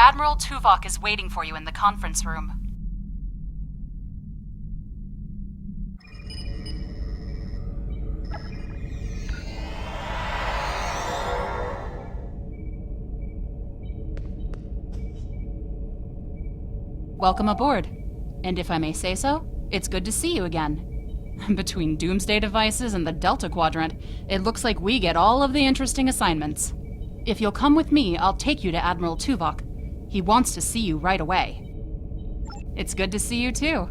Admiral Tuvok is waiting for you in the conference room. Welcome aboard. And if I may say so, it's good to see you again. Between doomsday devices and the Delta Quadrant, it looks like we get all of the interesting assignments. If you'll come with me, I'll take you to Admiral Tuvok. He wants to see you right away. It's good to see you too.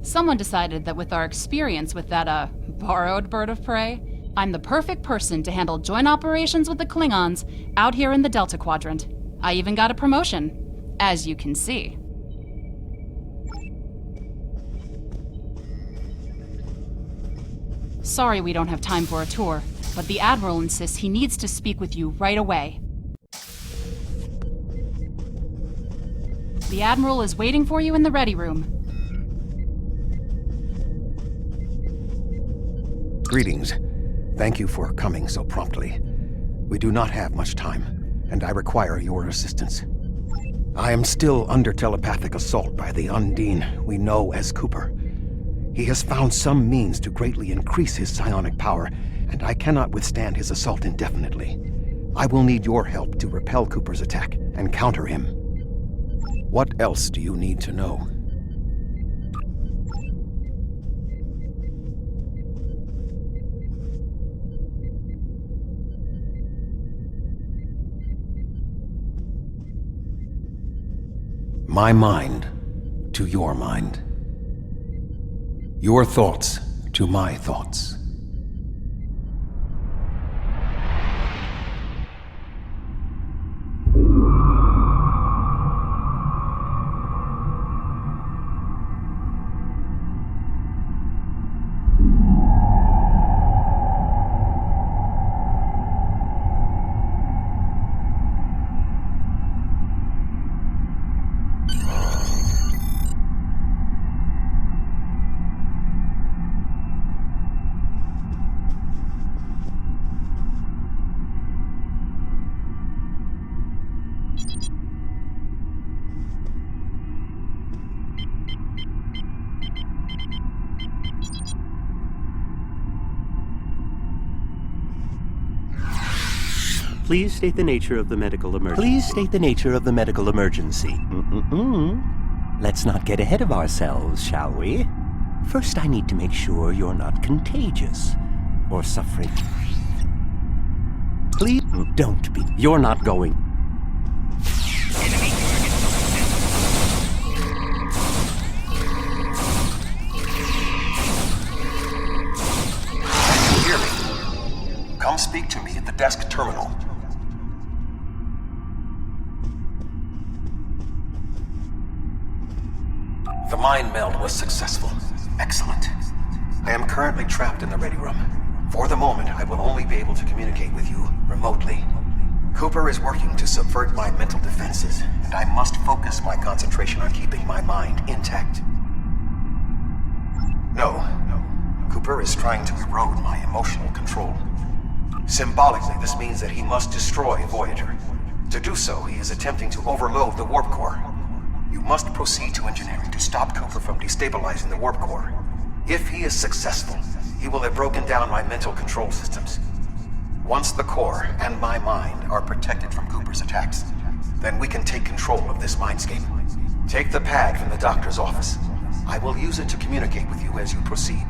Someone decided that with our experience with that, borrowed bird of prey, I'm the perfect person to handle joint operations with the Klingons out here in the Delta Quadrant. I even got a promotion, as you can see. Sorry we don't have time for a tour, but the Admiral insists he needs to speak with you right away. The Admiral is waiting for you in the ready room. Greetings. Thank you for coming so promptly. We do not have much time, and I require your assistance. I am still under telepathic assault by the Undine we know as Cooper. He has found some means to greatly increase his psionic power, and I cannot withstand his assault indefinitely. I will need your help to repel Cooper's attack and counter him. What else do you need to know? My mind to your mind. Your thoughts to my thoughts. Please state the nature of the medical emergency. Let's not get ahead of ourselves, shall we? First, I need to make sure you're not contagious or suffering. Please don't be. You're not going. Can you hear me? Come speak to me at the desk terminal. The mind meld was successful. Excellent. I am currently trapped in the ready room. For the moment, I will only be able to communicate with you remotely. Cooper is working to subvert my mental defenses, and I must focus my concentration on keeping my mind intact. No. Cooper is trying to erode my emotional control. Symbolically, this means that he must destroy Voyager. To do so, he is attempting to overload the warp core. You must proceed to engineering to stop Cooper from destabilizing the warp core. If he is successful, he will have broken down my mental control systems. Once the core and my mind are protected from Cooper's attacks, then we can take control of this mindscape. Take the pad from the doctor's office. I will use it to communicate with you as you proceed.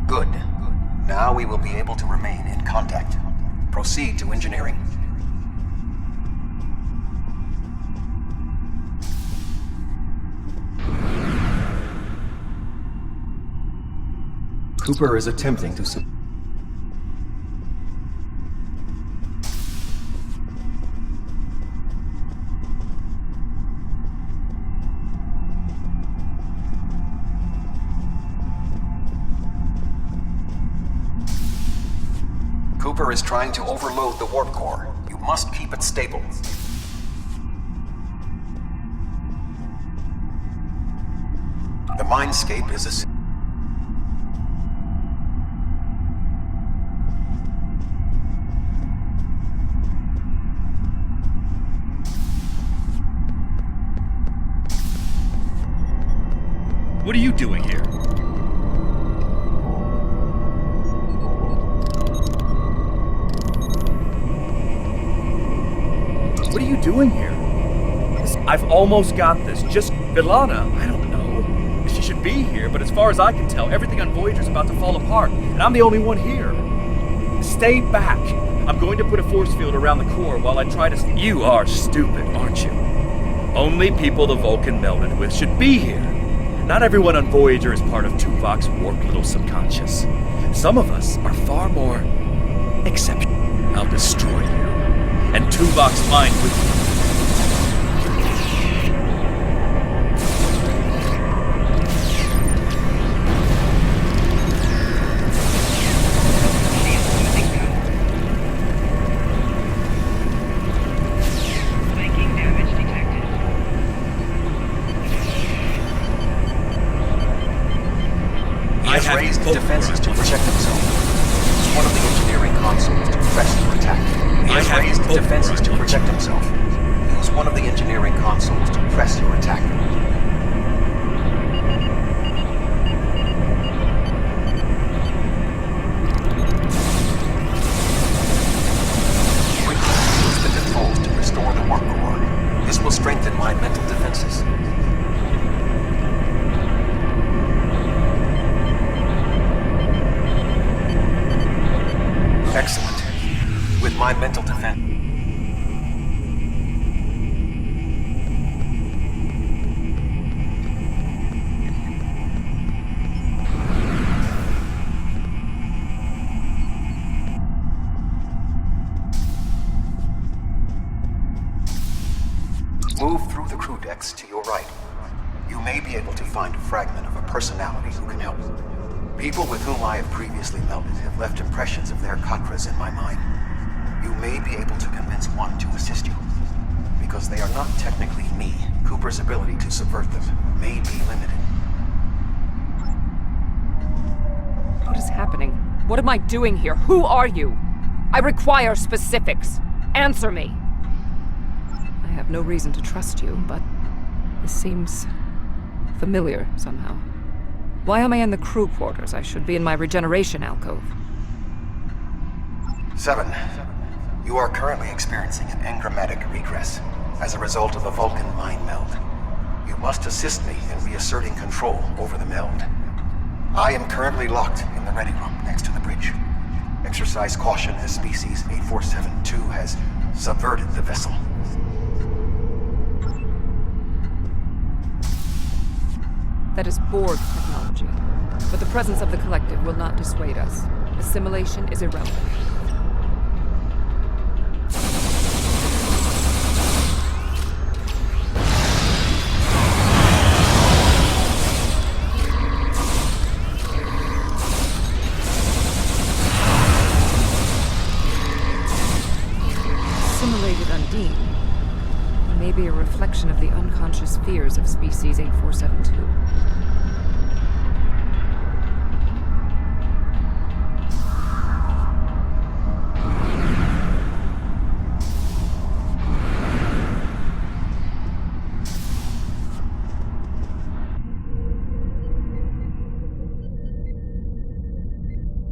Good. Now we will be able to remain in contact. Proceed to engineering. Cooper is attempting to Cooper is trying to overload the warp core. You must keep it stable. The mindscape is a... doing here? I've almost got this. Just Vilana, I don't know. She should be here, but as far as I can tell, everything on Voyager's about to fall apart, and I'm the only one here. Stay back. I'm going to put a force field around the core while I try to... You are stupid, aren't you? Only people the Vulcan melded with should be here. Not everyone on Voyager is part of Tuvok's warped little subconscious. Some of us are far more exceptional. I'll destroy you, and Tuvok's mind with you. He has raised defenses to protect himself. Use one of the engineering consoles to press your attack. He has raised defenses to protect himself. Use one of the engineering consoles to press your attack. Quickly use the controls to restore the warp core. This will strengthen my mental defenses. Excellent. With my mental defense... Move through the crew decks to your right. You may be able to find a fragment of a personality who can help. People with whom I have previously melded have left impressions of their Katras in my mind. You may be able to convince one to assist you. Because they are not technically me, Cooper's ability to subvert them may be limited. What is happening? What am I doing here? Who are you? I require specifics. Answer me. I have no reason to trust you, but this seems familiar somehow. Why am I in the crew quarters? I should be in my regeneration alcove. 7. You are currently experiencing an engrammatic regress as a result of a Vulcan mind meld. You must assist me in reasserting control over the meld. I am currently locked in the ready room next to the bridge. Exercise caution as species 8472 has subverted the vessel. That is Borg technology. But the presence of the collective will not dissuade us. Assimilation is irrelevant. Assimilated Undine may be a reflection of the unconscious fears of species 8472.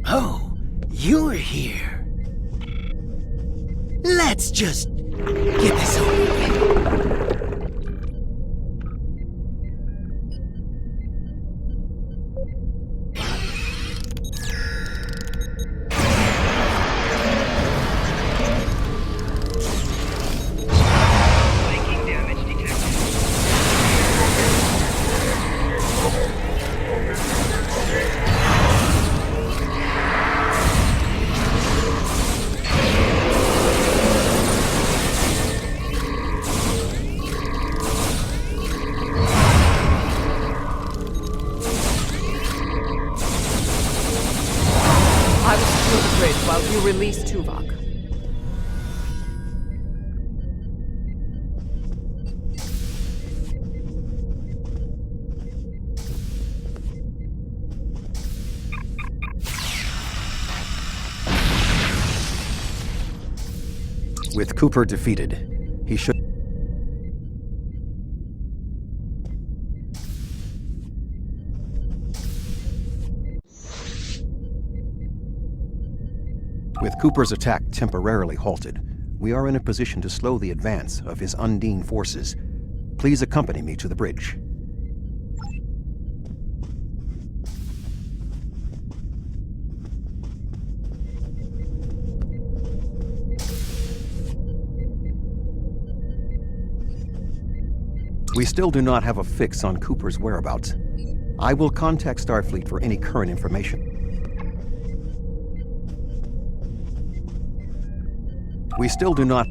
Oh, you're here. Let's just get this over with. I will secure the bridge while you release Tuvok. With Cooper defeated, he should... With Cooper's attack temporarily halted, we are in a position to slow the advance of his Undine forces. Please accompany me to the bridge. We still do not have a fix on Cooper's whereabouts. I will contact Starfleet for any current information. We still do not...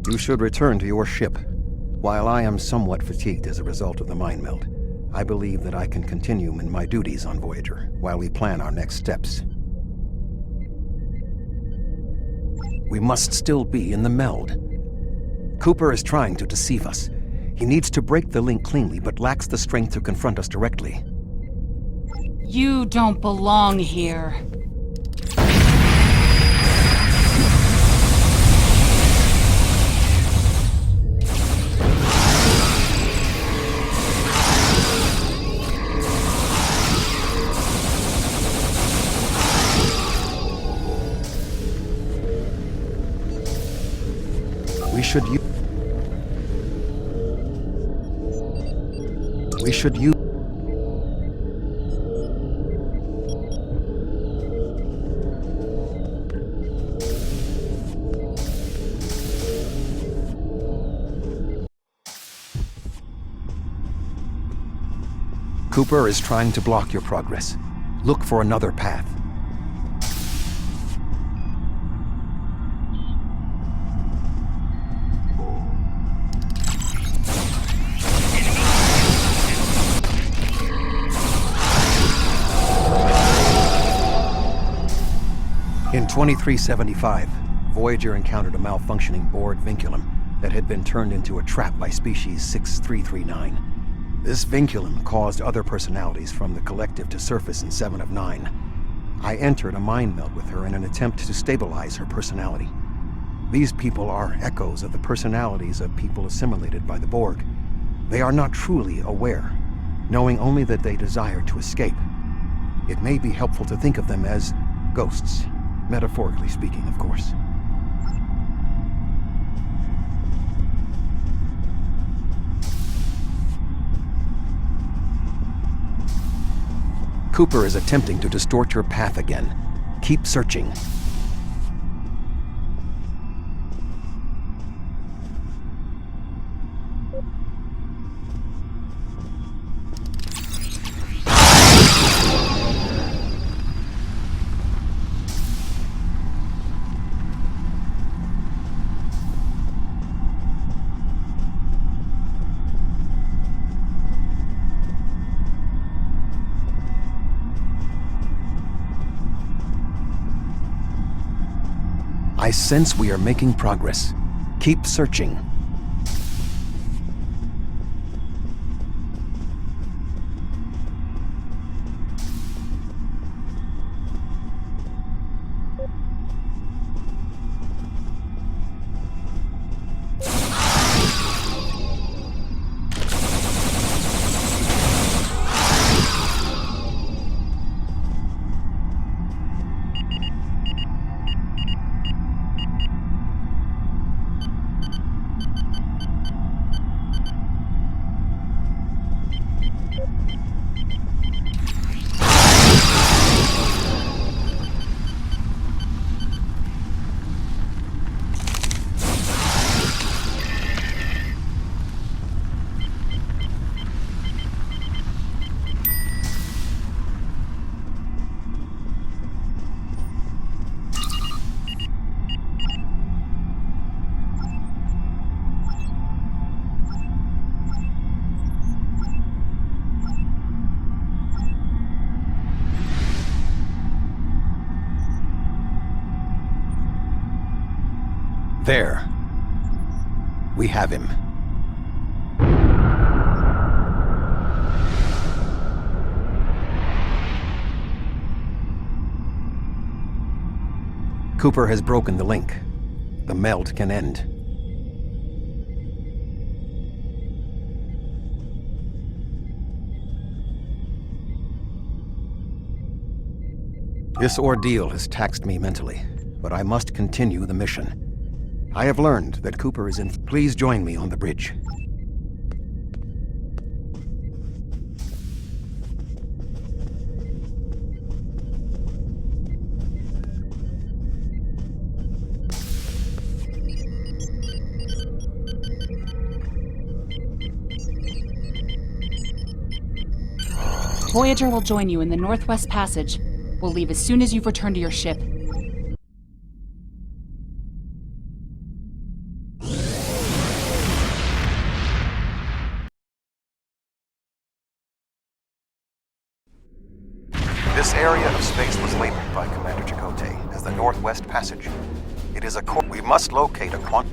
You should return to your ship. While I am somewhat fatigued as a result of the mind meld, I believe that I can continue in my duties on Voyager while we plan our next steps. We must still be in the meld. Cooper is trying to deceive us. He needs to break the link cleanly, but lacks the strength to confront us directly. You don't belong here. We should use... Cooper is trying to block your progress. Look for another path. In 2375, Voyager encountered a malfunctioning board vinculum that had been turned into a trap by species 6339. This vinculum caused other personalities from the collective to surface in 7 of 9. I entered a mind meld with her in an attempt to stabilize her personality. These people are echoes of the personalities of people assimilated by the Borg. They are not truly aware, knowing only that they desire to escape. It may be helpful to think of them as ghosts. Metaphorically speaking, of course. Cooper is attempting to distort your path again. Keep searching. I sense we are making progress. Keep searching. There. We have him. Cooper has broken the link. The meld can end. This ordeal has taxed me mentally, but I must continue the mission. I have learned that Cooper is in... Please join me on the bridge. Voyager will join you in the Northwest Passage. We'll leave as soon as you've returned to your ship. This area of space was labeled by Commander Chakotay as the Northwest Passage. It is a we must locate a quantum...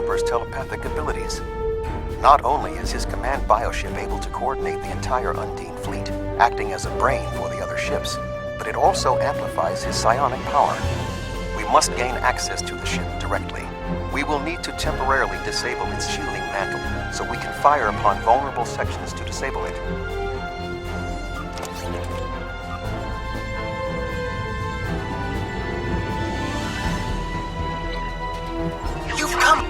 Cooper's telepathic abilities. Not only is his command bioship able to coordinate the entire Undine fleet, acting as a brain for the other ships, but it also amplifies his psionic power. We must gain access to the ship directly. We will need to temporarily disable its shielding mantle, so we can fire upon vulnerable sections to disable it. You've come!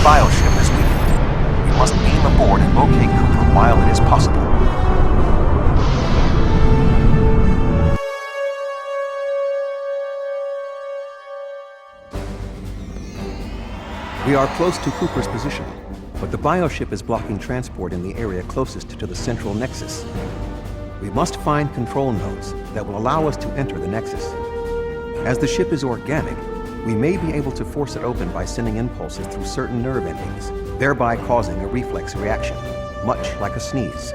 Bioship is weakened. We must beam aboard and locate Cooper while it is possible. We are close to Cooper's position, but the bioship is blocking transport in the area closest to the central nexus. We must find control nodes that will allow us to enter the nexus. As the ship is organic, we may be able to force it open by sending impulses through certain nerve endings, thereby causing a reflex reaction, much like a sneeze.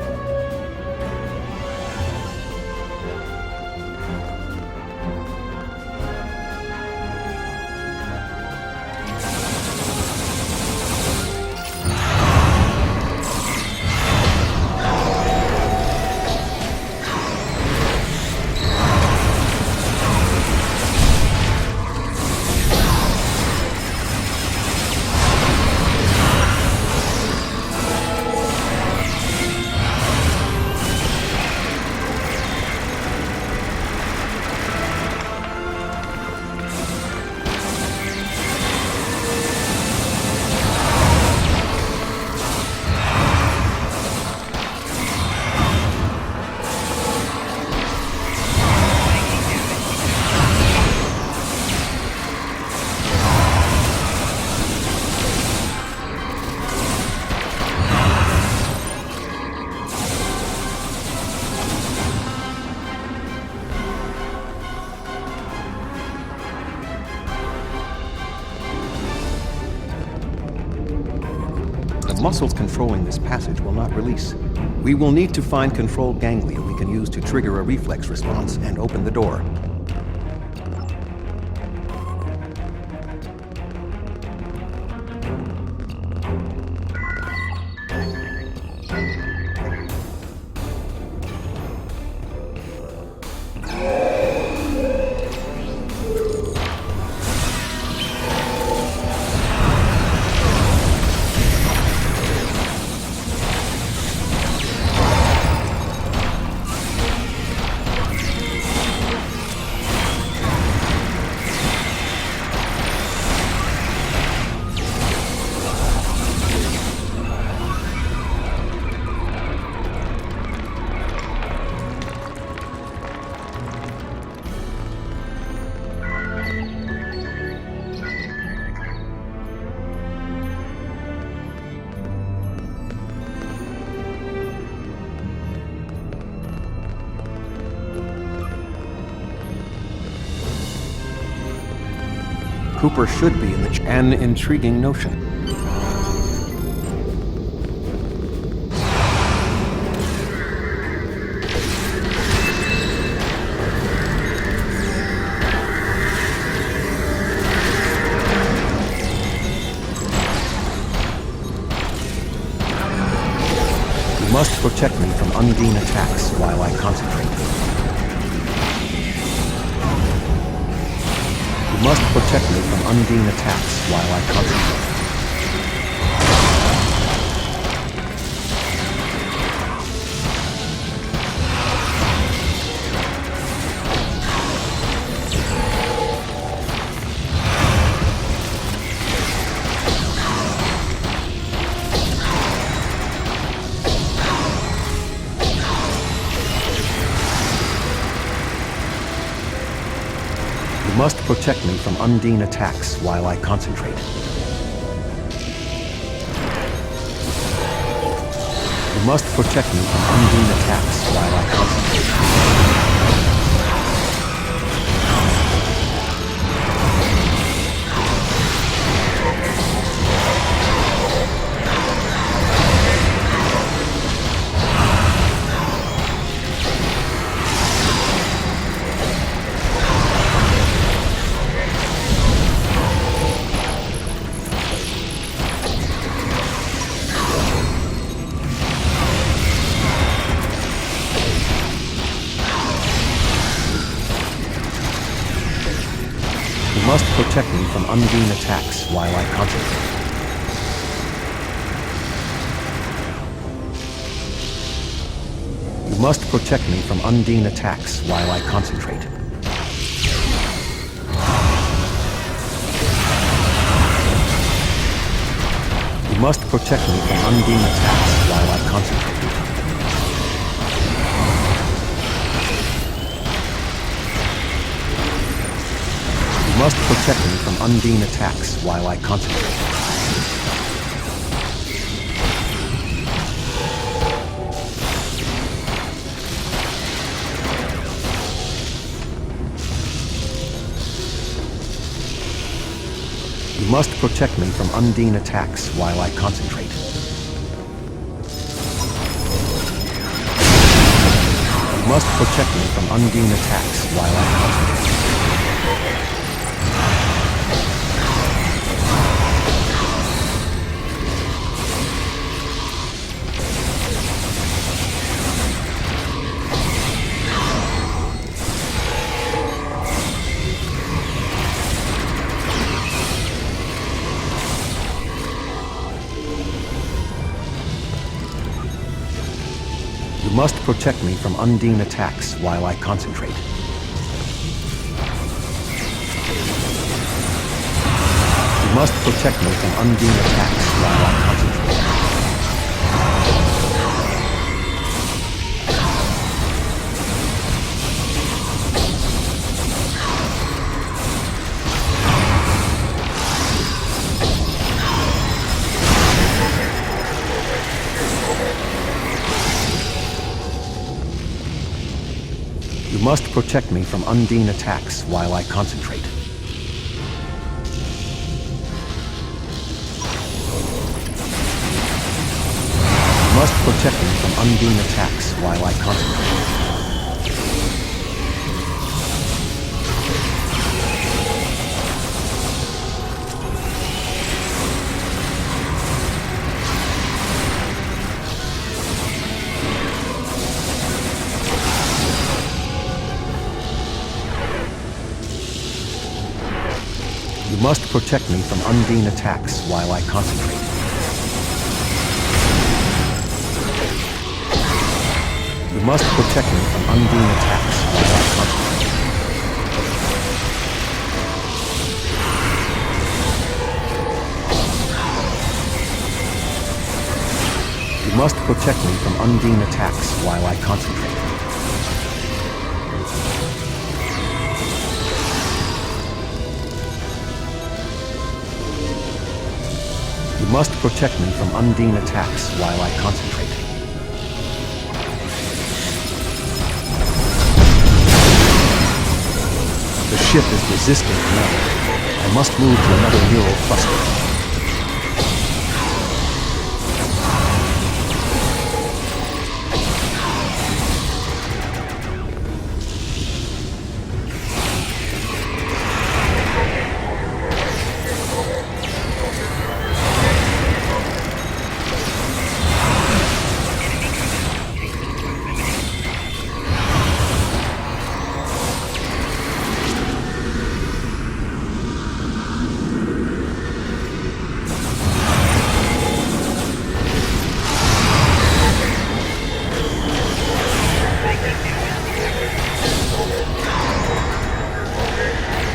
muscles controlling this passage will not release. We will need to find control ganglia we can use to trigger a reflex response and open the door. Cooper should be in the... An intriguing notion. You must protect me from Undine attacks while I concentrate. You must protect me from Undine attacks while I concentrate. You must protect me from Undine attacks while I concentrate. You must protect me from Undine attacks while I concentrate. You must protect me from Undine attacks while I concentrate. You must protect me from Undine attacks while I concentrate. You must protect me from Undine attacks while I concentrate. You must protect me from Undine attacks while I concentrate. You must protect me from Undine attacks while I concentrate. You must protect me from Undine attacks while I concentrate. You must protect me from Undine attacks while I concentrate. You must protect me from Undine attacks while I concentrate. You must protect me from Undine attacks while I concentrate. must protect me from Undine attacks while I concentrate. You must protect me from Undine attacks while I concentrate. You must protect me from Undine attacks while I concentrate. You must protect me from Undine attacks while I concentrate. You must protect me from Undine attacks while I concentrate. The ship is resisting now. I must move to another neural cluster.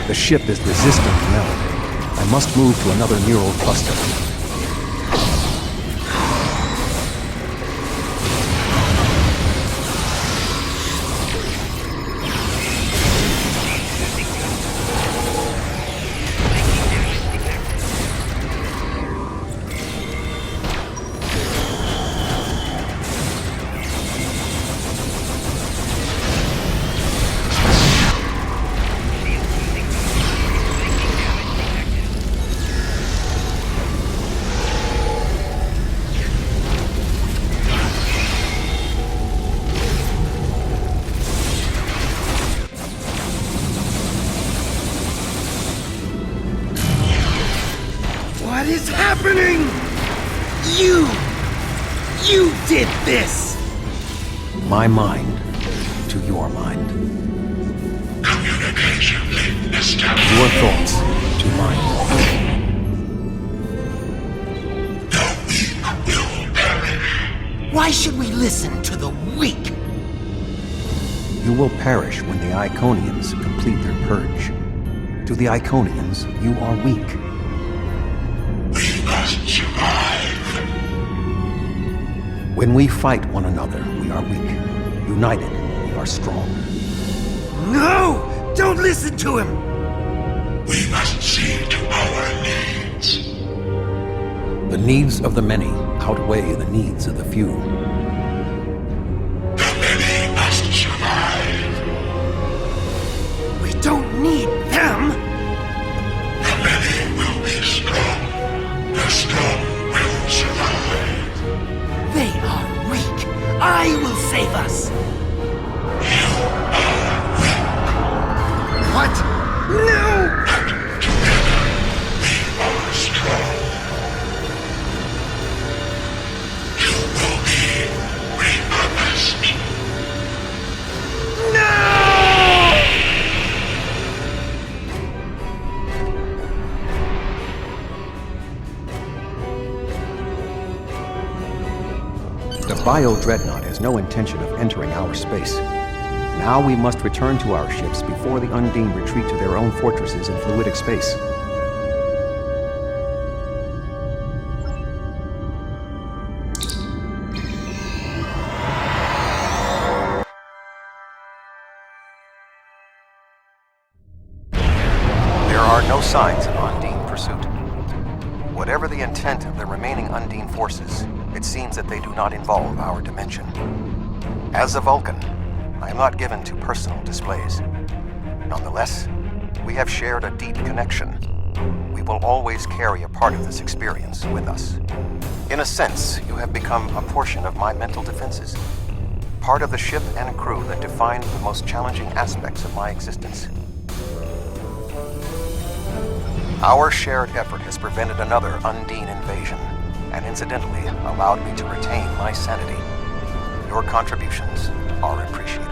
The ship is resistant now. I must move to another neural cluster. What is happening? You did this! My mind to your mind. Communication link established. Your thoughts to mine. The weak will perish. Why should we listen to the weak? You will perish when the Iconians complete their purge. To the Iconians, you are weak. We must survive. When we fight one another, we are weak. United, we are strong. No! Don't listen to him! We must see to our needs. The needs of the many outweigh the needs of the few. The many must survive. We don't need them! The many will be strong. The strong will survive. They are weak. I will save us! You are weak. What? No! Together, we are strong. You will be repurposed. The Bio-Dreadnought has no intention of entering our space. Now we must return to our ships before the Undine retreat to their own fortresses in fluidic space. There are no signs of Undine pursuit. Whatever the intent of the remaining Undine forces, it seems that they do not involve our dimension. As a Vulcan, I am not given to personal displays. Nonetheless, we have shared a deep connection. We will always carry a part of this experience with us. In a sense, you have become a portion of my mental defenses. Part of the ship and crew that defined the most challenging aspects of my existence. Our shared effort has prevented another Undine invasion, and incidentally allowed me to retain my sanity. Your contributions are appreciated.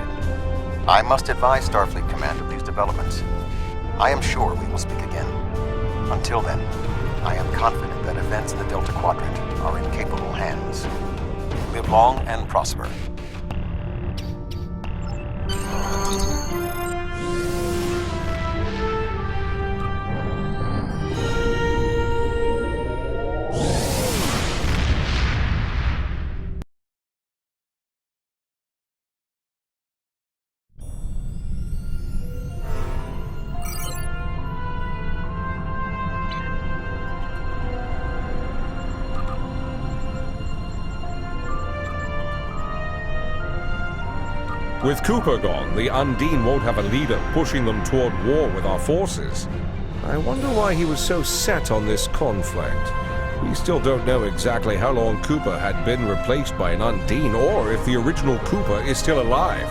I must advise Starfleet Command of these developments. I am sure we will speak again. Until then, I am confident that events in the Delta Quadrant are in capable hands. Live long and prosper. With Cooper gone, the Undine won't have a leader pushing them toward war with our forces. I wonder why he was so set on this conflict. We still don't know exactly how long Cooper had been replaced by an Undine, or if the original Cooper is still alive.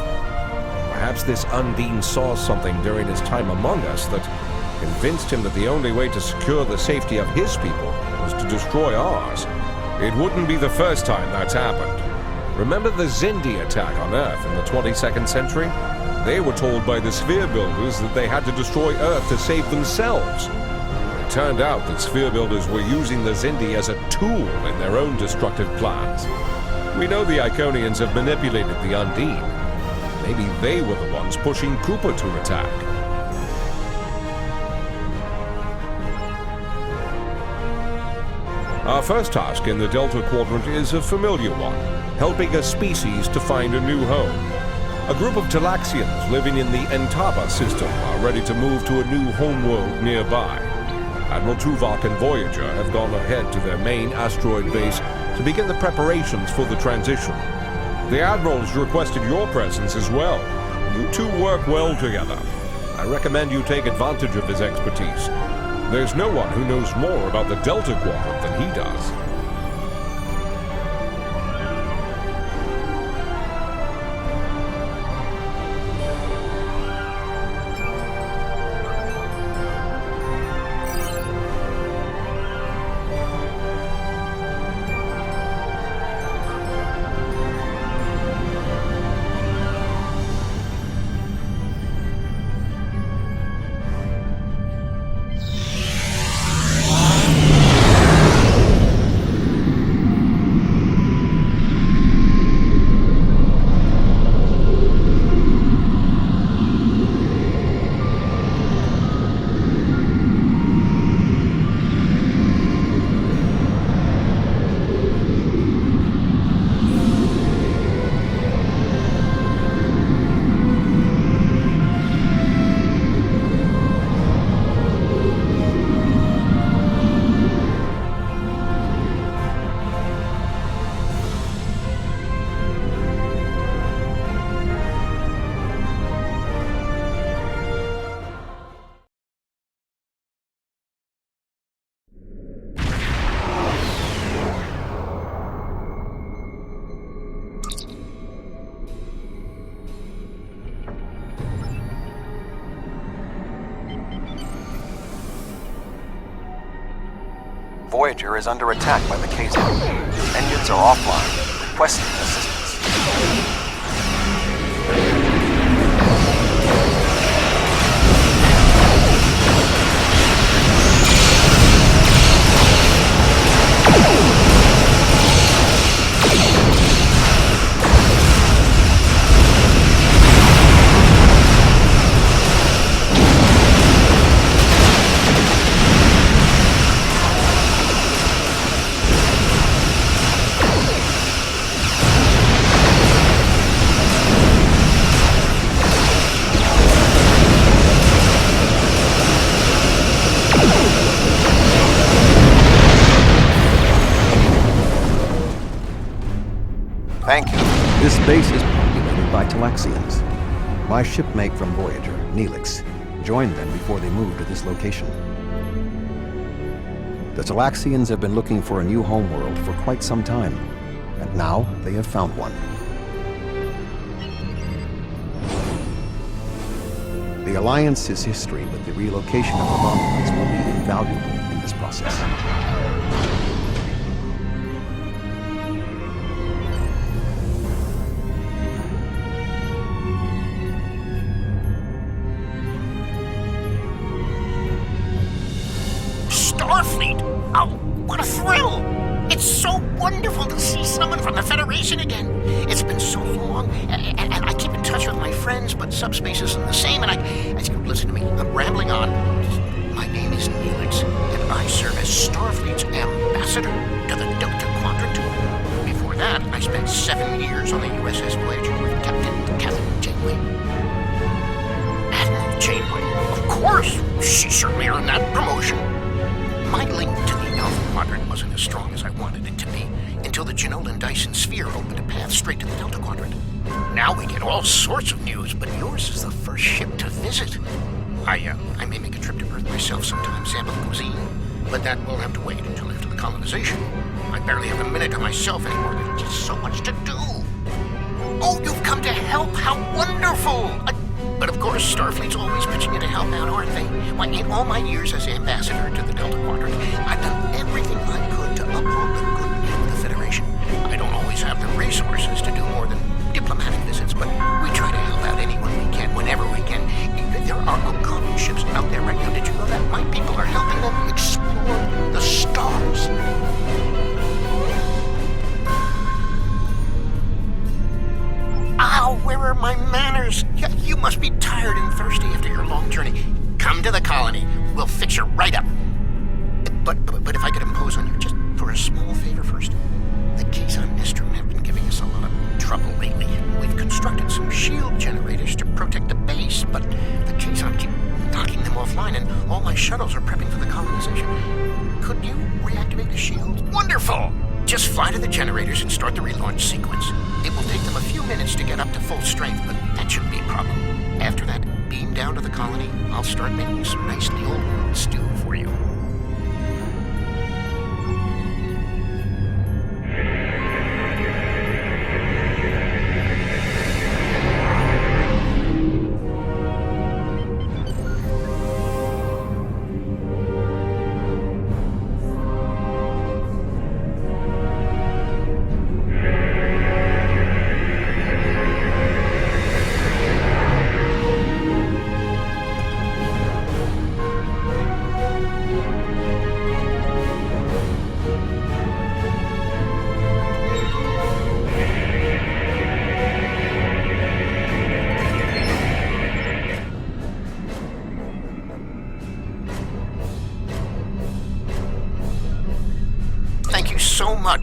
Perhaps this Undine saw something during his time among us that convinced him that the only way to secure the safety of his people was to destroy ours. It wouldn't be the first time that's happened. Remember the Xindi attack on Earth in the 22nd century? They were told by the Sphere Builders that they had to destroy Earth to save themselves. It turned out that Sphere Builders were using the Xindi as a tool in their own destructive plans. We know the Iconians have manipulated the Undine. Maybe they were the ones pushing Cooper to attack. Our first task in the Delta Quadrant is a familiar one, helping a species to find a new home. A group of Talaxians living in the Entaba system are ready to move to a new homeworld nearby. Admiral Tuvok and Voyager have gone ahead to their main asteroid base to begin the preparations for the transition. The Admiral has requested your presence as well. You two work well together. I recommend you take advantage of his expertise. There's no one who knows more about the Delta Quadrant than he does. Voyager is under attack by the Kazon. Engines are offline, requesting assistance. Thank you. This base is populated by Talaxians. My shipmate from Voyager, Neelix, joined them before they moved to this location. The Talaxians have been looking for a new homeworld for quite some time, and now they have found one. The Alliance's history with the relocation of anomalies will be invaluable in this process. Starfleet! Oh, what a thrill! It's so wonderful to see someone from the Federation again. It's been so long, and I keep in touch with my friends, but subspace isn't the same, and listen to me, I'm rambling on. My name is Neelix, and I serve as Starfleet's ambassador to the Delta Quadrant. Before that, I spent 7 years on the USS Voyager with Captain Catherine Janeway. Admiral Janeway, of course! She certainly earned that promotion. My link to the Alpha Quadrant wasn't as strong as I wanted it to be, until the Janolan Dyson Sphere opened a path straight to the Delta Quadrant. Now we get all sorts of news, but yours is the first ship to visit. I may make a trip to Earth myself sometime, sample the cuisine, but that will have to wait until after the colonization. I barely have a minute to myself anymore. There's just so much to do. Oh, you've come to help! How wonderful! But of course, Starfleet's always pitching in to help out, aren't they? Why, in all my years as ambassador to the Delta Quadrant, I've done everything I could to uphold the good name of the Federation. I don't always have the resources to do more than diplomatic visits, but we try to help out anyone we can, whenever we can. There are Alconian ships out there right now. Did you know that? My people are helping them explore the stars. Ow, where are my manners? You must be tired and thirsty after your long journey. Come to the colony. We'll fix you right up. But if I could impose on you just for a small favor first. The Kazon Nestrum have been giving us a lot of trouble lately. We've constructed some shield generators to protect the base, but the Kazon keep knocking them offline, and all my shuttles are prepping for the colonization. Could you reactivate the shields? Wonderful! Just fly to the generators and start the relaunch sequence. It will take them a few minutes to get up to full strength, but that shouldn't be a problem. After that, beam down to the colony. I'll start making some nicely old stew for you. Thank you so much.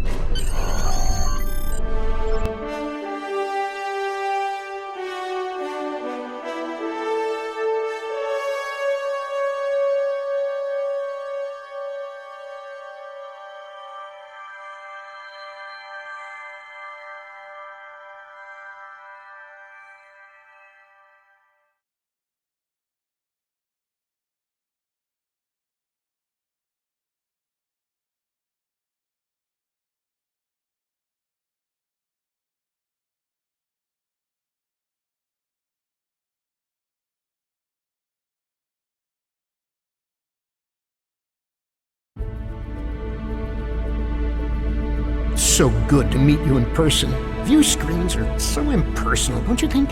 So good to meet you in person. View screens are so impersonal, don't you think?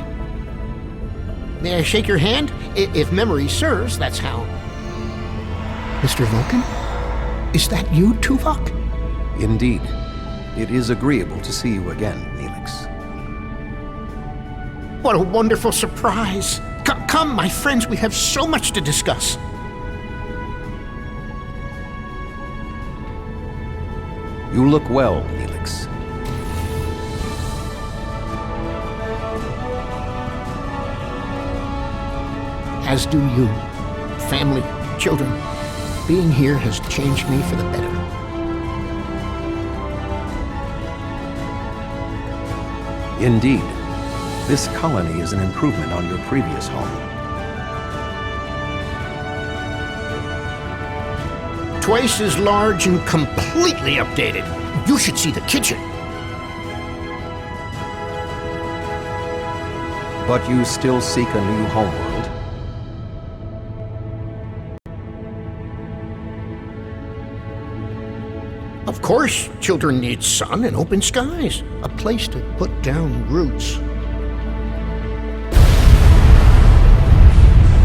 May I shake your hand? If memory serves, that's how. Mr. Vulcan? Is that you, Tuvok? Indeed. It is agreeable to see you again, Neelix. What a wonderful surprise! Come, my friends, we have so much to discuss. You look well, Neelix. As do you. Family, children. Being here has changed me for the better. Indeed. This colony is an improvement on your previous home. Twice as large and completely updated. You should see the kitchen. But you still seek a new homeworld? Of course, children need sun and open skies. A place to put down roots.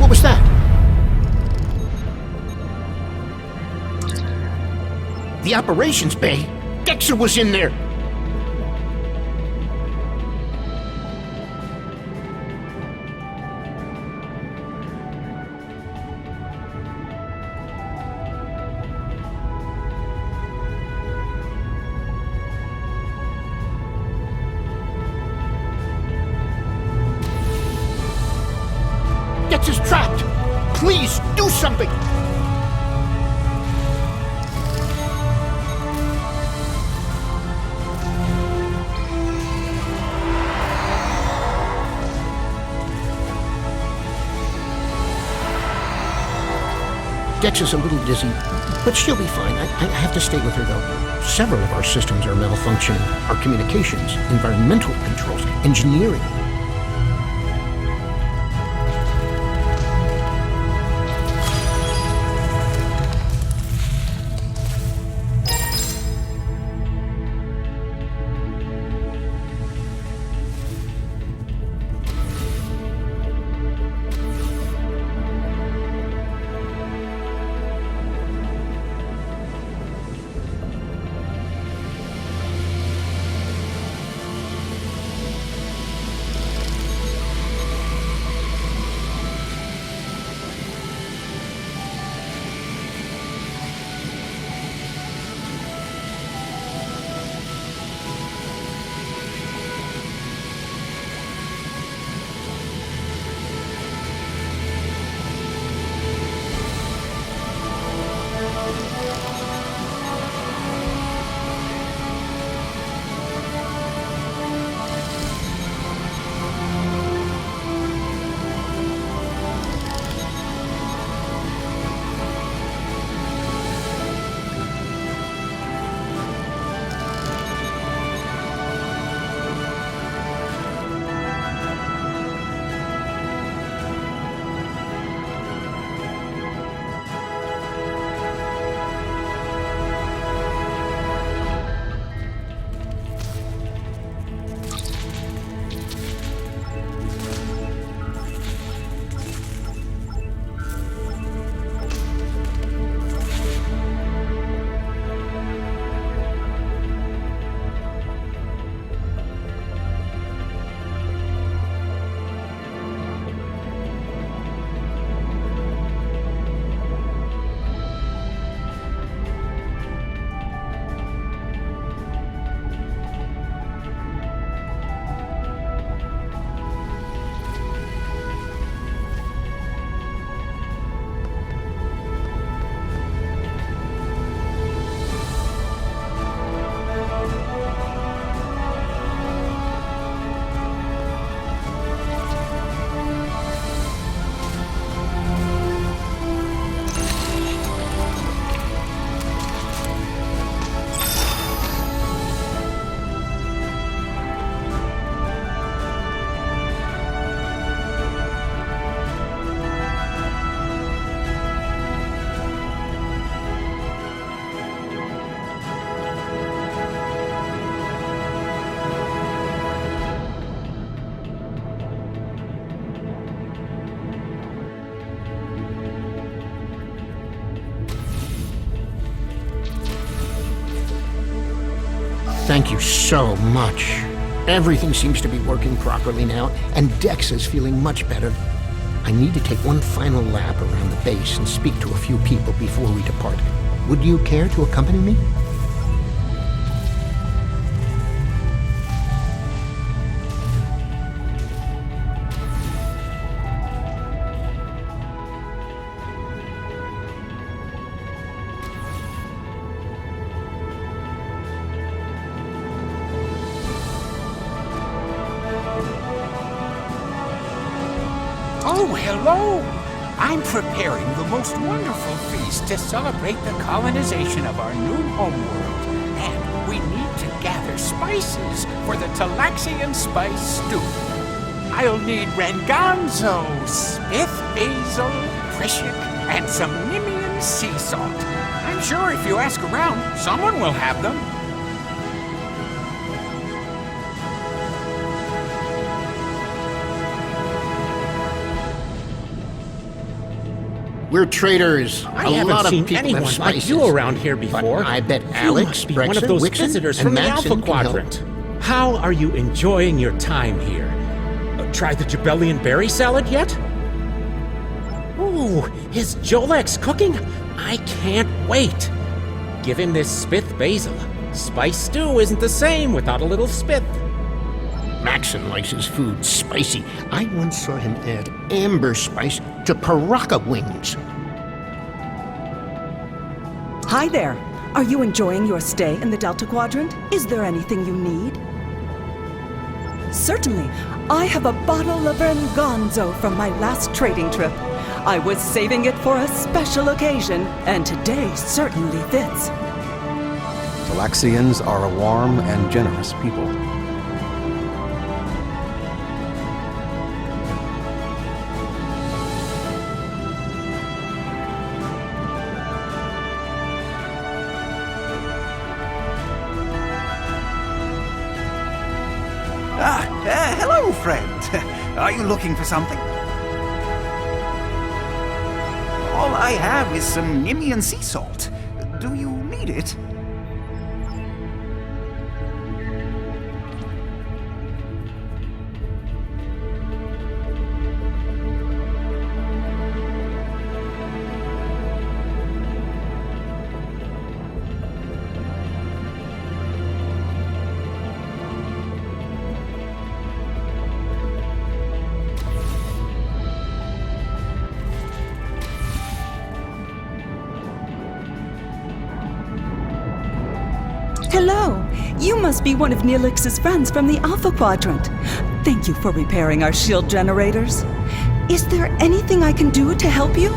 What was that? The operations bay? Dexter was in there! Dexter's trapped! Please, do something! Dex is a little dizzy, but she'll be fine. I have to stay with her, though. Several of our systems are malfunctioning. Our communications, environmental controls, engineering. Thank you so much. Everything seems to be working properly now, and Dex is feeling much better. I need to take one final lap around the base and speak to a few people before we depart. Would you care to accompany me? Oh, hello! I'm preparing the most wonderful feast to celebrate the colonization of our new homeworld. And we need to gather spices for the Talaxian spice stew. I'll need ranganzo, smith basil, prishic, and some Nimian sea salt. I'm sure if you ask around, someone will have them. We're traders. I a haven't lot seen of people anyone have spices. like you around here before. But I bet You Alex, must be one Brexton, of those Wixon, visitors and from the Maxon Alpha can help. Quadrant. How are you enjoying your time here? Try the Jabellian berry salad yet? Ooh, is Jolex cooking? I can't wait. Give him this spith basil. Spice stew isn't the same without a little spith. Maxon likes his food spicy. I once saw him add amber spice to Paraka wings. Hi there. Are you enjoying your stay in the Delta Quadrant? Is there anything you need? Certainly. I have a bottle of Ranganzo from my last trading trip. I was saving it for a special occasion, and today certainly fits. Talaxians are a warm and generous people. Hello, friend. Are you looking for something? All I have is some Nimian sea salt. Do you need it? Hello. You must be one of Neelix's friends from the Alpha Quadrant. Thank you for repairing our shield generators. Is there anything I can do to help you?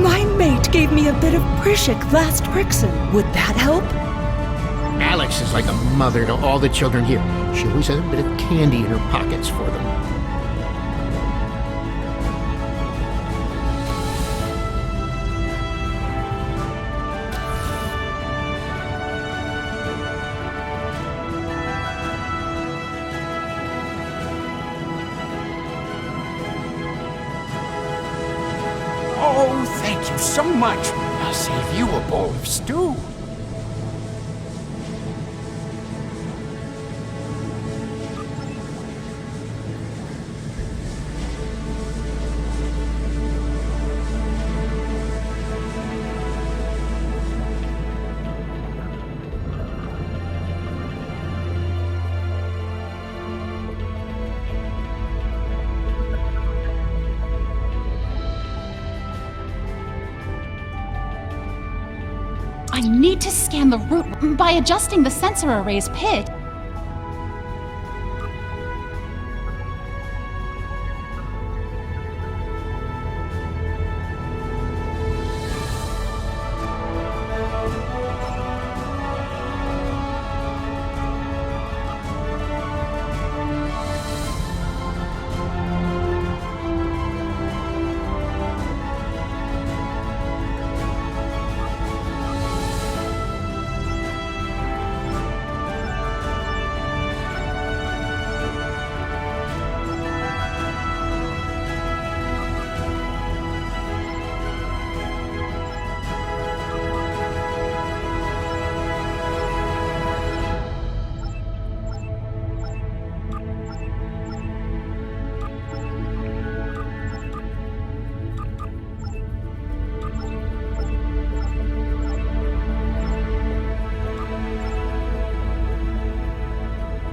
My mate gave me a bit of Prishic last Brixen. Would that help? Alex is like a mother to all the children here. She always has a bit of candy in her pockets for them. Oh, thank you so much. I'll save you a bowl of stew. I need to scan the route by adjusting the sensor array's pit.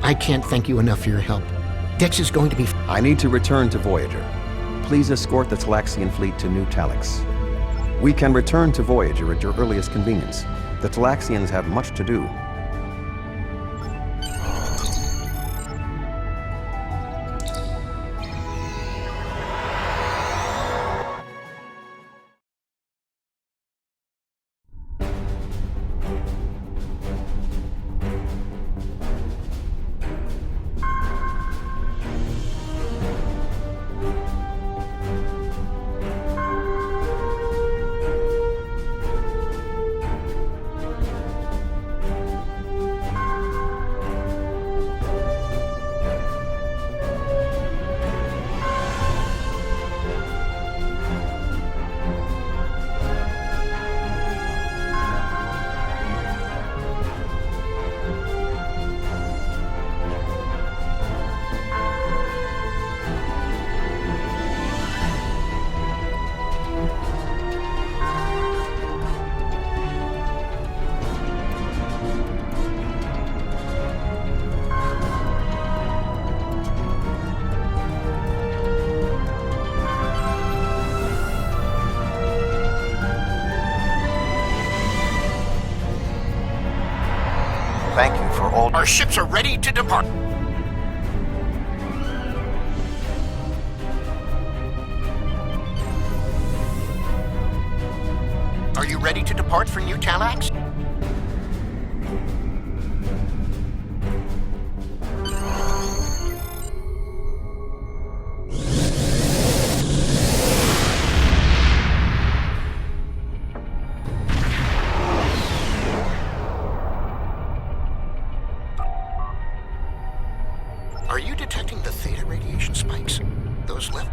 I can't thank you enough for your help. Dex is going to be... I need to return to Voyager. Please escort the Talaxian fleet to New Talix. We can return to Voyager at your earliest convenience. The Talaxians have much to do. all... Our ships are ready to depart. Are you ready to depart for New Talax? Are you detecting the theta radiation spikes? Those left?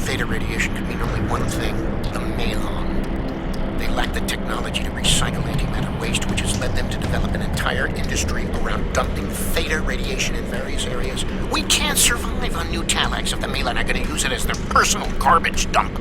Theta radiation can mean only one thing: the Malon. They lack the technology to recycle antimatter waste, which has led them to develop an entire industry around dumping theta radiation in various areas. We can't survive on New Talax if the Malon are going to use it as their personal garbage dump.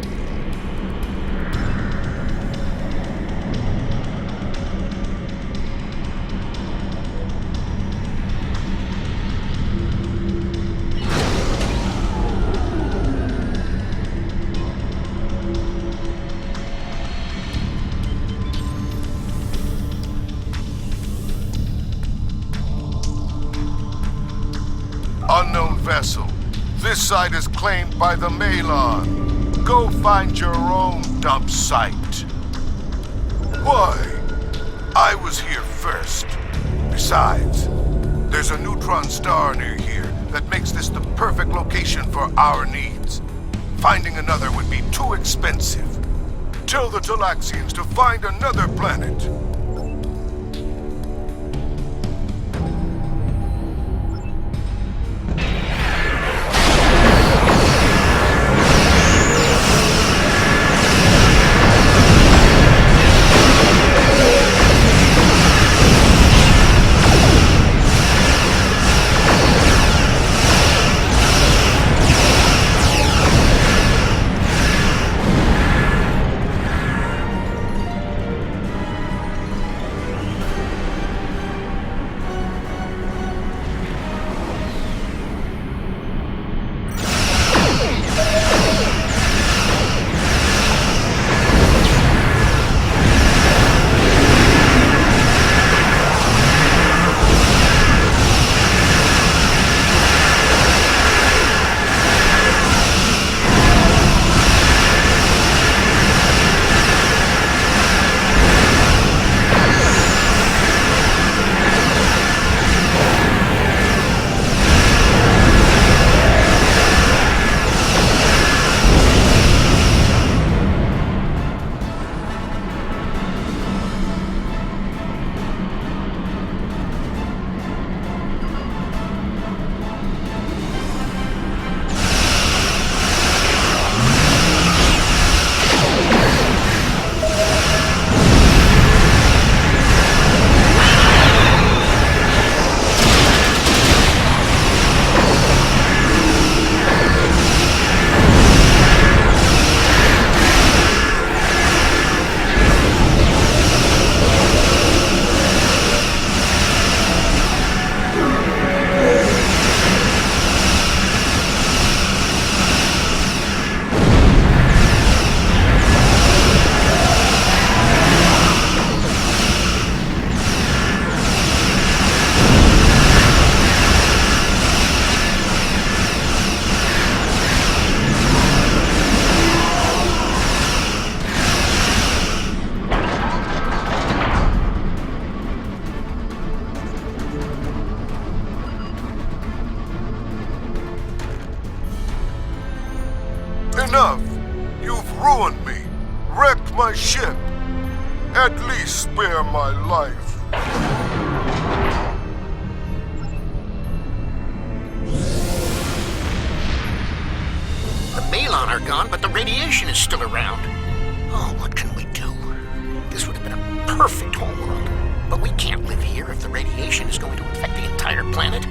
Unknown vessel. This site is claimed by the Malon. Go find your own dump site. Why? I was here first. Besides, there's a neutron star near here that makes this the perfect location for our needs. Finding another would be too expensive. Tell the Talaxians to find another planet. Enough! You've ruined me, wrecked my ship. At least spare my life. The Malon are gone, but the radiation is still around. Oh, what can we do? This would have been a perfect homeworld. But we can't live here if the radiation is going to infect the entire planet.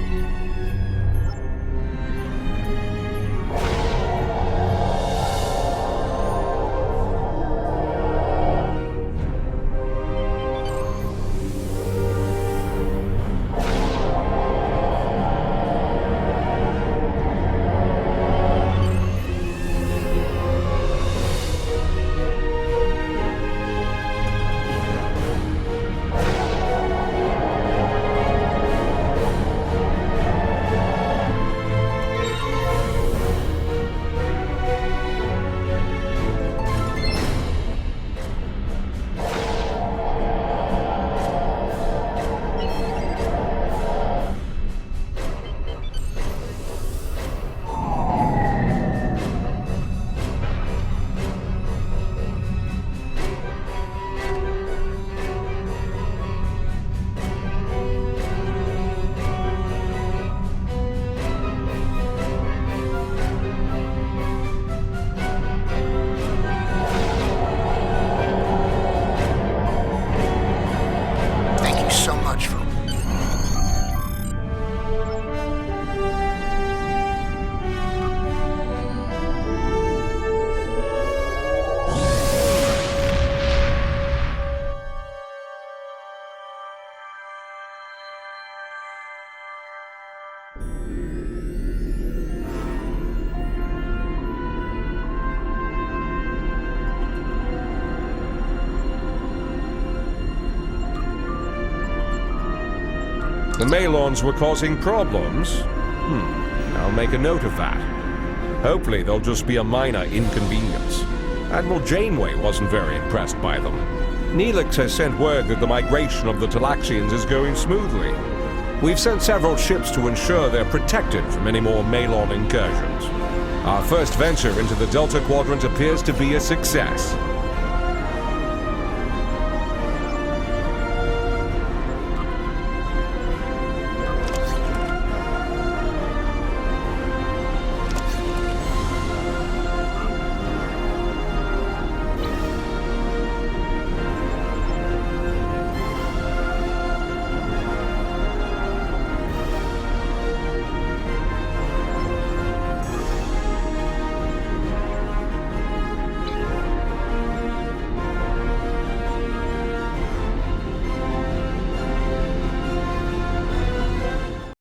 the Malons were causing problems? I'll make a note of that. Hopefully they'll just be a minor inconvenience. Admiral Janeway wasn't very impressed by them. Neelix has sent word that the migration of the Talaxians is going smoothly. We've sent several ships to ensure they're protected from any more Malon incursions. Our first venture into the Delta Quadrant appears to be a success.